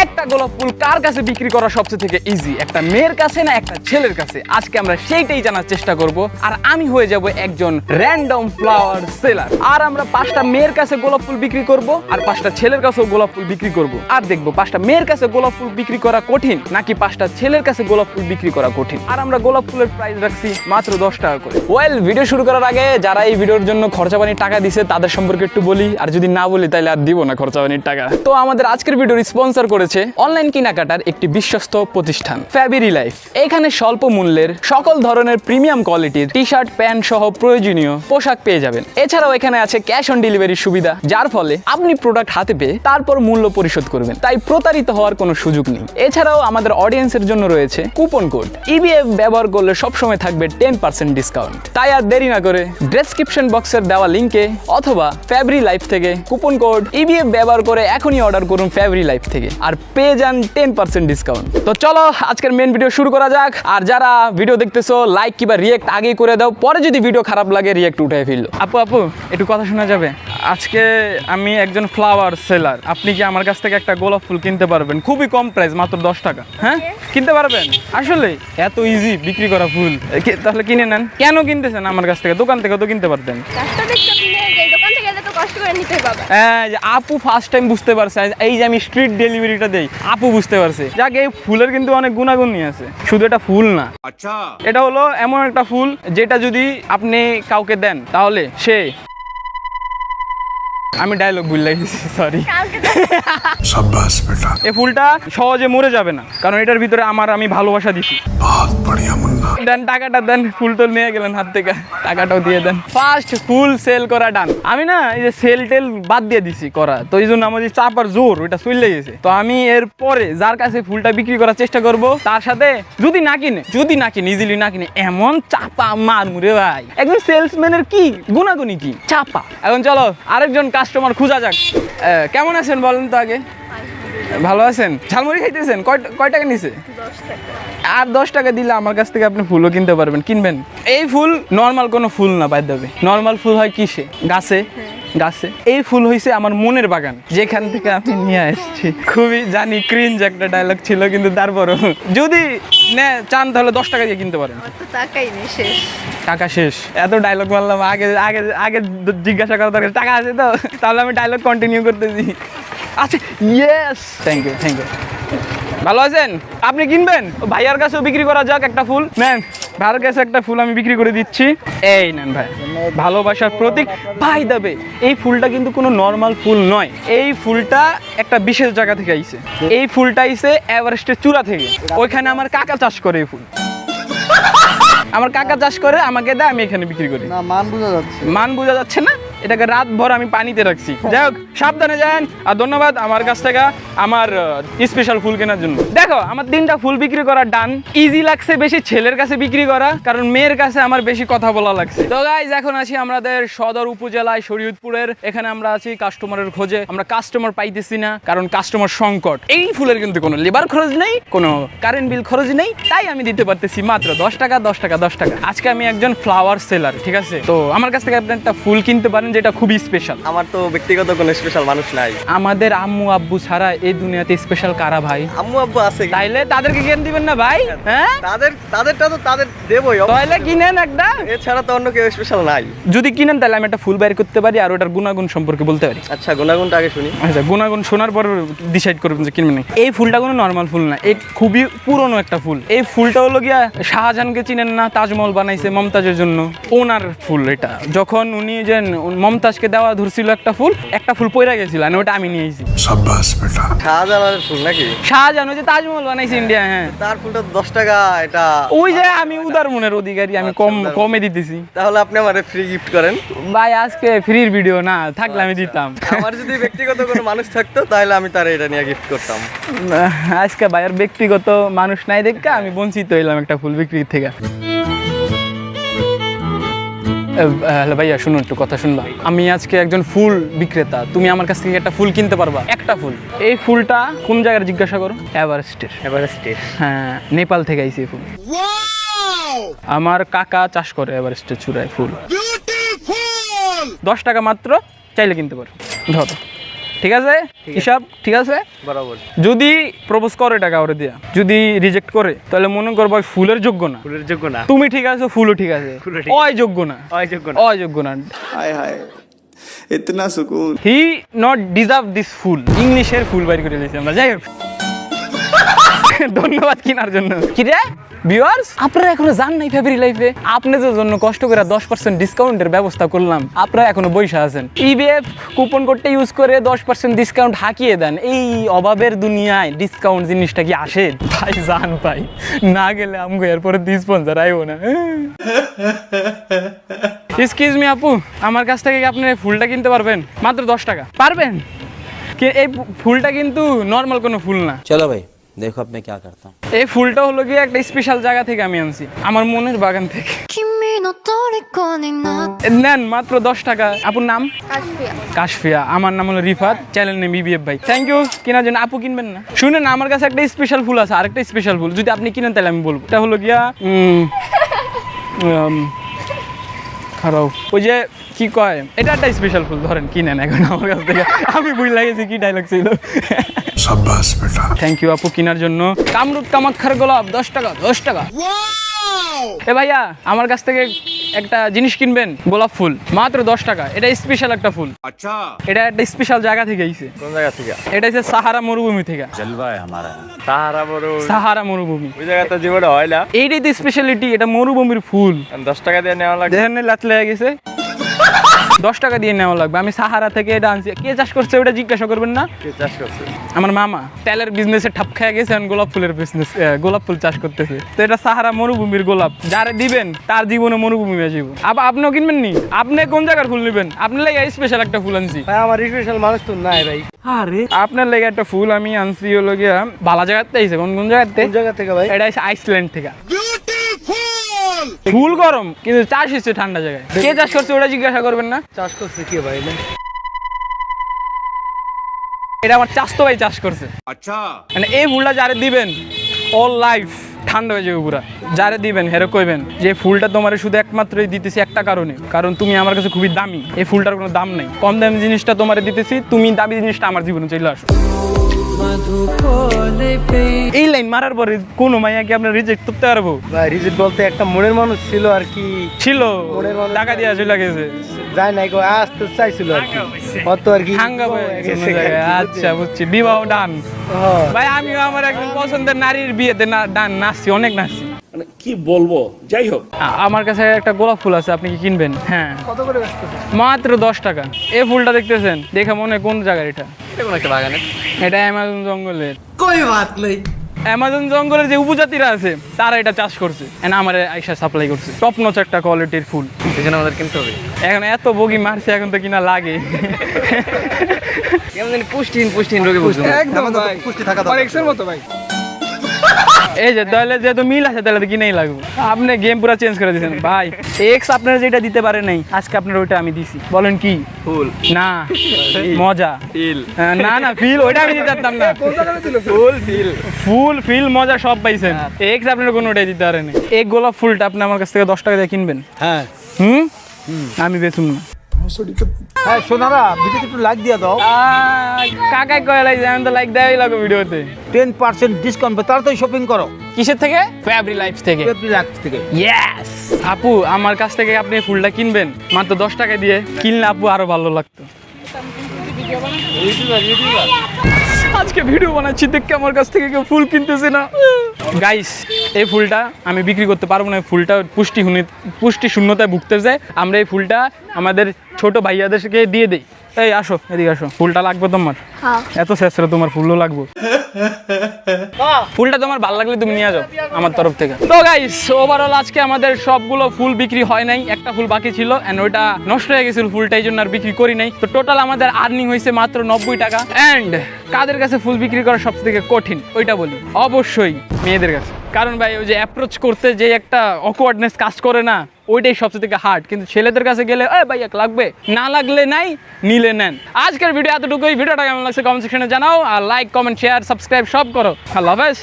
একটা গোলাপ ফুল কার কাছে বিক্রি করা সবচেয়ে থেকে ইজি, একটা মেয়ের কাছে না একটা ছেলের কাছে? আজকে আমরা সেইটাই জানার চেষ্টা করব। আর আমি হয়ে যাব একজন র্যান্ডম ফ্লাওয়ার সেলার। আর আমরা 5টা মেয়ের কাছে গোলাপ ফুল বিক্রি করব আর 5টা ছেলের কাছেও গোলাপ ফুল বিক্রি করব। আর দেখবো 5টা মেয়ের কাছে গোলাপ ফুল বিক্রি করা কঠিন নাকি 5টা ছেলের কাছে গোলাপ ফুল বিক্রি করা কঠিন। আর আমরা গোলাপ ফুলের প্রাইস রাখছি মাত্র 10 টাকা করে। ওয়েল, ভিডিও শুরু করার আগে যারা এই ভিডিওর জন্য খরচা পানির টাকা দিছে তাদের সম্পর্কে একটু বলি, আর যদি না বলি তাহলে আর দিব না খরচা পানির টাকা। তো আমাদের আজকের ভিডিওর স্পন্সর করেছে অনলাইন কেনাকাটার একটি বিশ্বস্ত প্রতিষ্ঠান ফ্যাবরি লাইফ। এখানে স্বল্প মূল্যের সকল ধরনের প্রিমিয়াম কোয়ালিটির টি শার্ট, প্যান্ট সহ প্রয়োজনীয় পোশাক পেয়ে যাবেন। এছাড়াও এখানে আছে ক্যাশ অন ডেলিভারির সুবিধা, যার ফলে আপনি প্রোডাক্ট হাতে পেয়ে তারপর মূল্য পরিশোধ করবেন, তাই প্রতারিত হওয়ার কোনো সুযোগ নেই। এছাড়াও আমাদের অডিয়েন্সের জন্য রয়েছে কুপন কোড ইবিএফ, ব্যবহার করলে সবসময় থাকবে 10% ডিসকাউন্ট। তাই আর দেরি না করে ডেসক্রিপশন বক্সের দেওয়া লিঙ্কে অথবা ফ্যাবরি লাইফ থেকে কুপন কোড ইবিএফ ব্যবহার করে এখনই অর্ডার করুন ফ্যাবরি লাইফ থেকে, আর পেয়ে যান 10% ডিসকাউন্ট। তো চলো আজকের মেন ভিডিও শুরু করা যাক। আর যারা ভিডিও দেখতেছো লাইক কিংবা রিয়েক্ট আগেই করে দাও, পরে যদি ভিডিও খারাপ লাগে রিয়েক্ট উঠে ফেললো। আপু একটু কথা শোনা যাবে? আজকে আমি একজন ফ্লাওয়ার সেলার, আপনি কি আমার কাছ থেকে একটা গোলাপ ফুল কিনতে পারবেন? খুবই কম প্রাইস, মাত্র 10 টাকা। হ্যাঁ, কিনতে পারবেন? আসলে এত ইজি বিক্রি করা ফুল, তাহলে কিনে নেন। কেন কিনতেছেন আমার কাছ থেকে? দোকান থেকে তো কিনতে পারতেন। হ্যাঁ, আপু ফার্স্ট টাইম বুঝতে পারছে, এই যে আমি স্ট্রিট ডেলিভারিটা দেই, আপু বুঝতে পারছে। যাক, এই ফুলের কিন্তু অনেক গুণাগুণ আছে, শুধু এটা ফুল না। আচ্ছা, এটা হলো এমন একটা ফুল যেটা যদি আপনি কাউকে দেন তাহলে সে, আমি ডায়লগ ভুলে গেছি, সরি। শাবাশ বেটা। এই ফুলটা সহজে মরে যাবে না, কারণ এটার ভিতরে আমি ভালোবাসা দিছি। বহুত বড়িয়া মুন্না। দেন টাকাটা দেন, ফুল তো নিয়ে গেলেন হাত থেকে, টাকাটাও দিয়ে দেন। ফার্স্ট ফুল সেল করা ডান। আমি না এই যে সেল টেল বাদ দিয়ে দিছি করা, তো এই জন্য আমার যে চাপার জোর ওইটা চলে গেছে। তো আমি এর পরে যার কাছে ফুলটা বিক্রি করার চেষ্টা করব, তার সাথে যদি না কিনে ইজিলি না কিনে, এমন চাপা মার মুরে ভাই। একজন সেলসম্যানের কি গুণাগুণী, কি চাপা। এখন চলো আরেকজন কাস্টমার খুঁজা যাক। কেমন আছেন বলেন তো আগে? ভালো আছেন? ঝালমুড়ি খাইতেছেন? কয় টাকা নিছে? 10 টাকা। আর 10 টাকা দিলে আমার কাছ থেকে আপনি ফুলও কিনতে পারবেন। কিনবেন? এই ফুল নর্মাল কোনো ফুল না, বাদ দেবে। নর্মাল ফুল হয় কিসে? গাছে। এই ফুল হইছে আমার মনের বাগান, যেখান থেকে আমি নিয়ে আসছি। খুবই জানি ক্রিঞ্জ একটা ডায়লগ ছিল, কিন্তু তারপরও যদি চান তাহলে 10 টাকা দিয়ে কিনতে পারেন। টাকাই নেই, শেষ। টাকা শেষ? এত ডায়লগ বললাম, আগে জিজ্ঞাসা করা দরকার টাকা আছে তো, তাহলে আমি ডায়লগ কন্টিনিউ করতেছি। আচ্ছা, ইয়েস, থ্যাংক ইউ। ভালো আছেন? আপনি কিনবেন? ভাইয়ার কাছেও বিক্রি করা যাক একটা ফুল। নেন, ভাইয়ার কাছে একটা ফুল আমি বিক্রি করে দিচ্ছি। এই নেন ভাই, ভালোবাসার প্রতীক। ভাই দেবে, এই ফুলটা কিন্তু কোনো নর্মাল ফুল নয়। এই ফুলটা একটা বিশেষ জায়গা থেকে আইছে। এই ফুলটা আইছে এভারেস্টের চূড়া থেকে। ওইখানে আমার কাকা চাষ করে এই ফুল। আমার কাকা চাষ করে, আমাকে দেয়, আমি এখানে বিক্রি করি। না, মান বোঝা যাচ্ছে না? এটাকে রাত ভর আমি পানিতে রাখছি। যাই হোক, সাবধানে যান। আর ধন্যবাদ আমার কাছ থেকে আমার স্পেশাল ফুল কেনার জন্য। দেখো, আমার 3টা ফুল বিক্রি করা ডান। ইজি লাগছে বেশি ছেলের কাছে বিক্রি করা, কারণ মেয়ের কাছে আমার বেশি কথা বলা লাগছে। তো গাইজ, এখন আছি আমাদের সদর উপজেলায় শরীয়তপুরের। এখানে আমরা আছি কাস্টমারের খোঁজে। আমরা কাস্টমার পাইতেছি না, কারণ কাস্টমার সংকট। এই ফুলের কিন্তু কোনো লেবার খরচ নেই, কোনো কারেন্ট বিল খরচ নেই, তাই আমি দিতে পারতেছি মাত্র 10 টাকা। আজকে আমি একজন ফ্লাওয়ার সেলার, ঠিক আছে? তো আমার কাছ থেকে আপনি একটা ফুল কিনতে পারেন যেটা খুবই স্পেশাল। আমার তো ব্যক্তিগত কোনো স্পেশাল মানুষ নাই। আমাদের আম্মু আব্বু ছাড়া এই দুনিয়াতে স্পেশাল কারা ভাই? আম্মু আব্বু আছে, তাইলে তাদেরকে কেন দিবেন না ভাই? হ্যাঁ, তাদেরটা তো তাদের দেবই। তাহলে কিনেন একটা, এছাড়া তো অন্য কেউ স্পেশাল নাই। যদি কিনেন তাহলে আমি একটা ফুল বাইর করতে পারি আর ওটার গুণাগুণ সম্পর্কে বলতে পারি। আচ্ছা, গুণাগুণটা আগে শুনি। আচ্ছা, গুণাগুণ শোনার পর ডিসাইড করবেন যে কিনবেন। এই ফুলটা কোনো নর্মাল ফুল না, এই খুবই পুরনো একটা ফুল। এই ফুলটা হলো গিয়া শাহজাহানকে চিনেন না? তাজমহল বানাইছে মমতাজের জন্য, ওনার ফুল এটা। যখন উনি যে মমতাজকে দেওয়া ধরছিল একটা ফুল পয়রা গেছিল, ওটা আমি নিয়ে এসেছি। শাবাশ বেটা। শাহজাহানের ফুল নাকি? শাহজাহান ওই যে তাজমহল বানাইছে ইন্ডিয়া। হ্যাঁ, তার ফুলটা 10 টাকা। এটা ওই যে আমি উদার মনের অধিকারী, আমি কমে দিতেছি। তাহলে আপনি আমারে ফ্রি গিফট করেন ভাই। আজকে ফ্রির ভিডিও না, থাকলে আমি দিতাম। আমার যদি ব্যক্তিগত কোনো মানুষ থাকতো তাহলে আমি তার এটা নিয়ে গিফট করতাম। আজকে ভাইয়ের ব্যক্তিগত মানুষ নাই দেখে আমি বঞ্চিত হইলাম একটা ফুল বিক্রি থেকে। হ্যালো ভাইয়া, শুনুন একটু কথা শুনবা। আমি আজকে একজন ফুল বিক্রেতা, তুমি আমার কাছ থেকে একটা ফুল কিনতে পারবা? একটা ফুল। এই ফুলটা কোন জায়গার জিজ্ঞাসা করো? এভারেস্টের। হ্যাঁ, নেপাল থেকে আইছে এই ফুল। আমার কাকা চাষ করে এভারেস্টের চূড়ায় ফুল। 10 টাকা মাত্র, চাইলে কিনতে পারো। ধরো, ঠিক আছে হিসাব ঠিক আছে বরাবর। যদি প্রপোজ করে টাকা ওরে দিয়া যদি রিজেক্ট করে তাহলে মনে কর ভাই ফুলের যোগ্য না ফুলের যোগ্য না। তুমি ঠিক আছে ফুলও ঠিক আছে ফুলও ঠিক আছে। অযোগ্য না অযোগ্য না। অযোগ্য না हाय हाय इतना सुकून he not deserve this full ইংলিশের ফুল বাইর করে দিয়েছি আমরা যাই হোক ধন্যবাদ কিনার জন্য কি রে ভিউয়ার্স আপনারা এখনো যান নাই ফেব্রুয়ারি লাইফে আপনাদের জন্য কষ্ট করে 10% ডিসকাউন্টের ব্যবস্থা করলাম আপনারা এখনো বইসা আছেন ইবিএফ কুপন কোডটা ইউজ করে 10% ডিসকাউন্ট হাকিয়ে দেন এই অভাবের দুনিয়ায় ডিসকাউন্ট জিনিসটা কি আসে ভাই জান ভাই না গেলে আমগো এরপরে স্পন্সর আইবো না এক্সকিউজ মি আপু আমার কাছ থেকে কি আপনি এই ফুলটা কিনতে পারবেন মাত্র 10 টাকা পারবেন কি এই ফুলটা কিন্তু নরমাল কোনো ফুল না चलो भाई देखो अब मैं क्या करता हूँ এই ফুলটা হলো কি একটা স্পেশাল জায়গা থেকে আমি আনছি আমার মনের বাগান থেকে 君の虜になって নেন মাত্র 10 টাকা আপুর নাম কাশফিয়া আমার নাম হলো রিফাত চ্যানেল নেম বিবিএফ ভাই থ্যাংক ইউ কেনার জন্য আপু কিনবেন না শুনেন আমার কাছে একটা স্পেশাল ফুল আছে আরেকটা স্পেশাল ফুল যদি আপনি কিনেন তাহলে আমি বলবো এটা হলো গিয়া খারাপ ওই যে কি কয় এটা একটা স্পেশাল ফুল ধরেন কিনেন এখন আমার কাছ থেকে আমি বুঝলা গেছি কি ডায়লগ ছিল शाबाश बेटा থ্যাংক ইউ আপু কেনার জন্য কামরুদ কামাক্ষার গোলাপ 10 টাকা 10 টাকা এ ভাইয়া আমার কাছ থেকে একটা জিনিস কিনবেন গোলাপ ফুল মাত্র 10 টাকা এটা স্পেশাল একটা ফুল আচ্ছা এটা একটা স্পেশাল জায়গা থেকে আইছে কোন জায়গা থেকে? এটা হচ্ছে সাহারা মরুভূমি থেকে সাহারা মরুভূমি। সাহারা মরুভূমি ওই জায়গা তো জীবনে হয় না। এইটাই তো স্পেশালিটি এটা মরুভূমির ফুল 10 টাকা দিয়ে নেওয়া লাগবে। দেখেন লাত লেগে গেছে 10 টাকা দিয়ে নেওয়া লাগবে আমি সাহারা থেকে এটা আনছি কে চাষ করছে ওটা জিজ্ঞাসা করবেন না কে চাষ করছে? আমার মামা তেলের বিজনেসে ঠাপ খেয়ে গেছে এখন গোলাপ ফুলের বিজনেস গোলাপ ফুল চাষ করতেছে তো এটা সাহারা মরুভূমির গোলাপ যারে দিবেন তার জীবনে মরুভূমি আসবে আবার আপনিও কিনবেন নি আপনি কোন জায়গার ফুল নেবেন আপনার লেগে স্পেশাল একটা ফুল আনছি ভাই আমার স্পেশাল মানুষ তো নাই ভাই। আরে আপনার লেগে একটা ফুল আমি আনছি হলো গিয়া ভালো জায়গাতে আইছে কোন কোন জায়গাতে কোন জায়গা থেকে ভাই? এটা আছে আইসল্যান্ড থেকে ফুল গরম কিন্তু চাষ হচ্ছে ঠান্ডা জায়গায় কে চাষ করছে ওটা জিজ্ঞাসা করবেন না চাষ করছে কে ভাই? এটা আমার চাষতো ভাই চাষ করছে আচ্ছা মানে এই ফুলটা যারে দিবেন অল লাইফ ঠান্ডা হয়ে যাবে পুরা যারে দিবেন হেরে কইবেন যে ফুলটা তোমার শুধু একমাত্রই দিতেছি একটা কারণে কারণ তুমি আমার কাছে খুবই দামি এই ফুলটার কোনো দাম নাই কম দামি জিনিসটা তোমারে দিতেছি তুমি দামি জিনিসটা আমার জীবনে চলে আসো এই লাইন মারার পরে কোনো মাইয়াকে আপনার রিজেক্ট করতে পারবো ভাই রিজিট বলতে একটা মনের মানুষ ছিল আর কি, ছিল মনের মানুষ টাকা দিয়ে চলে গেছে যায় নাই গো, আসতে চাইছিল আর কি, অত আর কি হাঙ্গা হয়ে গেছে কোনো জায়গায়। আচ্ছা বুঝছি বিবাহ ডান হ্যাঁ। ভাই আমিও আমার একজন পছন্দের নারীর বিয়েতে ডান নাচছি অনেক নাচছি মানে কি বলবো যাই হোক আমার কাছে একটা গোলাপ ফুল আছে আপনি কি কিনবেন হ্যাঁ কত করে ব্যস্ত? মাত্র 10 টাকা এই ফুলটা দেখতেছেন দেখে মনে হয় কোন জায়গার এটা এটা কোন একটা বাগানে? এটা অ্যামাজন জঙ্গলের কই বাত নেই। অ্যামাজন জঙ্গলের যে উপজাতিরা আছে তারা এটা চাষ করছে এন্ড আমার আইসা সাপ্লাই করছে টপ নচ একটা কোয়ালিটির ফুল এখানে আমাদের কিনতে হবে। এখন এত বগি মারছে এখন তো কিনা লাগে কেমন জানি পুষ্টিহীন রোগে বুঝছো? একদম ভাই পুষ্টি থাকা দরকার। এক্সের মতো ভাই এই যে তাহলে যেহেতু মিল আছে তাহলে তো কিনেই লাগবে আপনি গেম পুরো চেঞ্জ করে দিয়েছেন ভাই এক্স আপনারা যেটা দিতে পারে নাই আজকে আপনার ওইটা আমি দিছি বলেন কি ফুল না মজা ফিল না না ফিল ওইটা আমি দিতে পারতাম না ফুল ফিল ফুল ফিল মজা সব পাইছেন এক্স আপনার কোনোটাই দিতে পারেন এক গোলাপ ফুলটা আপনি আমার কাছ থেকে 10 টাকা দিয়ে কিনবেন হ্যাঁ আমি বেচুম না হ্যাঁ সোনারা ভিডিওতে একটু লাইক দিয়ে দাও কাকাই কয় লাইক আমি তো লাইক দেওয়াই লাগো ভিডিওতে 10% ডিসকাউন্ট তাড়াতাড়ি শপিং করো কিসের থেকে ফেব্রি লাইফ থেকে এপ্রিল 1 থেকে ইয়েস আপু আমার কাছ থেকে আপনি ফুলটা কিনবেন মাত্র 10 টাকা দিয়ে কিনলে আপু আরো ভালো লাগতো আজকে ভিডিও বানাচ্ছি দেখে আমার কাছ থেকে কেউ ফুল কিনতেছে না গাইস এই ফুলটা আমি বিক্রি করতে পারবো না এই ফুলটা পুষ্টি শূন্যতায় ভুগতেছে আমরা এই ফুলটা আমাদের ছোট ভাইয়াদেরকে দিয়ে দেই এই আসো এদিকে আসো ফুলটা লাগবে তোমার এত শেষরা তোমার ফুলও লাগবে ফুলটা তোমার ভালো লাগলে তুমি নিয়ে যাও আমার তরফ থেকে তো গাইস ওভারঅল আজকে আমাদের সবগুলো ফুল বিক্রি হয় নাই একটা ফুল বাকি ছিল এন্ড ওইটা নষ্ট হয়ে গেছিল ফুলটা এই জন্য আর বিক্রি করি নাই তো টোটাল আমাদের আর্নিং হয়েছে মাত্র 90 টাকা এন্ড কাদের কাছে ফুল বিক্রি করা সবথেকে কঠিন ওইটা বলি অবশ্যই মেয়েদের কাছে কারণ ভাই ওই যে অ্যাপ্রোচ করতে যে একটা অকওয়ার্ডনেস কাজ করে না ওইটাই সবচেয়ে থেকে হার্ড কিন্তু ছেলেদের কাছে গেলে ভাই এক লাগবে না লাগলে নাই নিলে নেন আজকের ভিডিও এতটুকুই ভিডিওটা কেমন লাগছে কমেন্ট সেকশনে জানাও আর লাইক কমেন্ট শেয়ার সাবস্ক্রাইব সব করো আল্লাহ হাফেজ